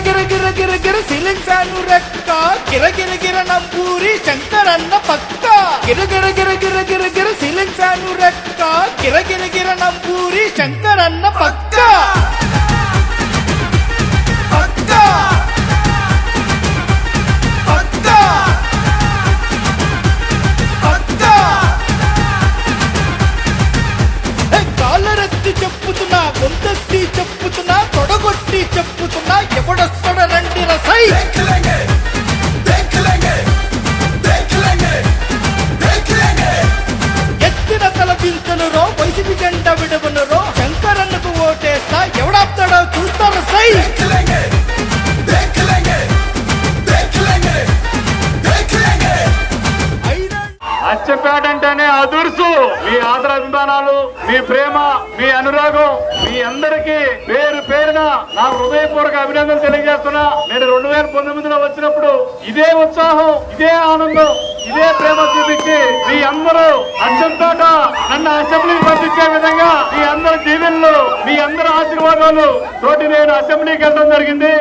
గిర ceiling fan రెక్క గిర నంబూరి శంకరన్న పక్క గిర సీలింగ్ ఫ్యాను రెక్క గిర నంబూరి శంకరన్న పక్క పక్క పక్క పక్క కాలరెత్తి చెప్పుతున్నా గొంతెత్తి చెప్పుతున్నా తొడగొట్టి చెప్పుతున్నా ఎవడొస్తాడ రండి రసై ఎత్తిన తల దించనురో వైసీపీ జెండా విడవనురో శంకరన్నకు ఓటేస్తా ఎవడాపుతాడో చూస్తారు సై అచ్చంపేట అంటేనే అదుర్సు మీ ఆదరాభిమానాలు మీ ప్రేమ మీ అనురాగం మీ అందరికీ పేరు పేరున నా హృదయపూర్వక అభినందన తెలియజేస్తున్నా. నేను 2019లో వచ్చినప్పుడు ఇదే ఉత్సాహం ఇదే ఆనందం ఇదే ప్రేమ చూపించి మీ అందరూ అచ్చంపేట నన్ను అసెంబ్లీకి పంపించే విధంగా మీ అందరి దీవెనలు మీ అందరి ఆశీర్వాదాలు తోటి నేను అసెంబ్లీకి వెళ్ళడం జరిగింది.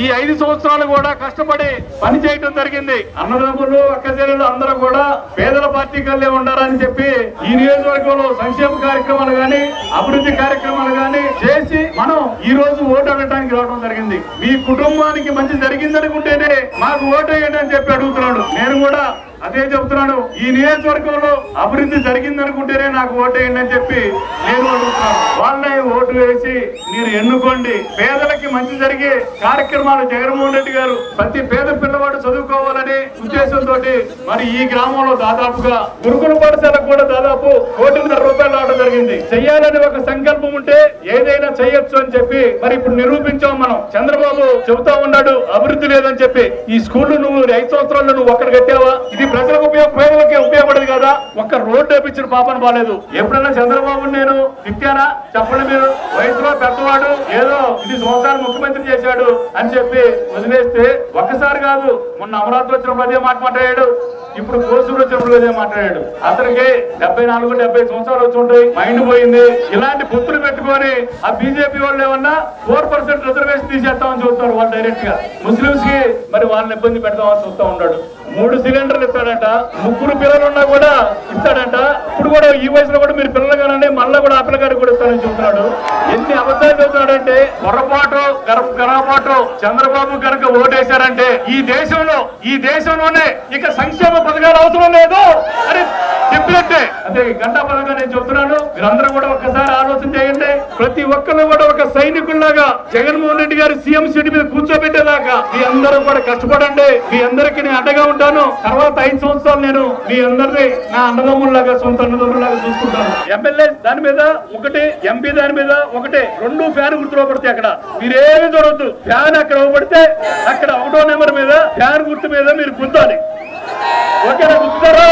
ఈ 5 సంవత్సరాలు కూడా కష్టపడి పని చేయడం జరిగింది. అన్నదమ్ములు అక్కచెల్లెలు అందరూ కూడా పేదల పార్టీ కల్లే ఉండాలని చెప్పి ఈ నియోజకవర్గంలో సంక్షేమ కార్యక్రమాలు గాని అభివృద్ధి కార్యక్రమాలు గాని చేసి మనం ఈ రోజు ఓటు అడగడానికి రావడం జరిగింది. మీ కుటుంబానికి మంచి జరిగిందనుకుంటేనే మాకు ఓటు వేయండి అని చెప్పి అడుగుతున్నాడు. నేను కూడా అదే చెబుతున్నాను. ఈ నియోజకవర్గంలో అభివృద్ధి జరిగిందనుకుంటేనే నాకు ఓటేయండి అని చెప్పి నేను అడుగుతున్నాను. వాళ్ళని ఓటు వేసి మీరు ఎన్నుకోండి. పేదలకి మంచి జరిగే కార్యక్రమాలు జగన్మోహన్ రెడ్డి గారు ప్రతి పేద పిల్లవాడు చదువుకోవాలని ఉద్దేశంతో మరి ఈ గ్రామంలో దాదాపుగా గురుకుల పాఠశాలకు కూడా దాదాపు 1 కోటి రూపాయలు రావడం జరిగింది. చెయ్యాలని ఒక సంకల్పం ఉంటే ఏదైనా చేయొచ్చు అని చెప్పి మరి ఇప్పుడు నిరూపించాం మనం. చంద్రబాబు చెబుతా ఉన్నాడు అభివృద్ధి లేదని చెప్పి. ఈ స్కూల్ నువ్వు 5 సంవత్సరాల్లో నువ్వు ఒక్కడ కట్టావా? ఇది ప్రజలకు పేదలకే ఉపయోగపడదు కదా. ఒక్క రోడ్డు వేపించిన పాపన బాలేదు. ఎప్పుడన్నా చంద్రబాబు నేను తిట్టానా చెప్పండి మీరు? వయసులో పెద్దవాడు ఏదో 10 సంవత్సరాలు ముఖ్యమంత్రి చేశాడు అని చెప్పి వదిలేస్తే ఒక్కసారి కాదు, మొన్న అమరావతి వచ్చినప్పుడు అదే మాట మాట్లాడాడు, ఇప్పుడు కోసూరు వచ్చినప్పుడు అదే మాట్లాడాడు. అతనికి 74, 70 సంవత్సరాలు వచ్చి ఉంటాయి, మైండ్ పోయింది. ఇలాంటి బుద్ధులు పెట్టుకొని ఆ బీజేపీ వాళ్ళు ఏమన్నా 4% రిజర్వేషన్ తీసేస్తామని చూస్తారు వాళ్ళు డైరెక్ట్ గా. ముస్లింస్ కి మరి వాళ్ళని ఇబ్బంది పెడతామని చూస్తూ ఉంటాడు. 3 సిలిండర్లు ఇస్తాడంట, 3 పిల్లలు ఉన్నా కూడా ఇస్తాడంట. ఇప్పుడు కూడా ఈ వయసులో కూడా మీరు పిల్లలు కానీ మళ్ళీ కూడా ఆ పిల్లగాడికి కూడా ఇస్తానని చెబుతున్నాడు. ఎన్ని అబద్ధాలు చెబుతున్నాడంటే పొరపాటు గర్వపాటు చంద్రబాబు కనుక ఓటేశారంటే ఈ దేశంలోనే ఇక సంక్షేమ పథకాలు అవసరం లేదు అని చెప్పినట్టే. అదే గంటా పథకం నేను చెప్తున్నాను. మీరందరూ కూడా ఒక్కసారి ఆలోచన చేయండి. ప్రతి ఒక్కరు కూడా ఒక సైనికుల్లాగా జగన్మోహన్ రెడ్డి గారి సీఎం సీట్ మీద కూర్చోబెట్టేలాగా మీ అందరూ కూడా కష్టపడండి. మీ అందరికీ నేను అండగా ఉంటాను. తర్వాత 5 సంవత్సరాలు నేను మీ అందరినీ నా అన్నదమ్ముల్లాగా సొంత అన్నదమ్ముల్లాగా చూసుకుంటాను. ఎమ్మెల్యే దాని మీద ఒకటి, ఎంపీ దాని మీద ఒకటే, 2 ఫ్యాన్ గుర్తులో పడితే అక్కడ మీరేమి చూడొద్దు. ఫ్యాన్ అక్కడ పడితే అక్కడ 1వ నెంబర్ మీద ఫ్యాన్ గుర్తు మీద మీరు గుర్తాలి. ఓకేనా? గుర్తుతారా?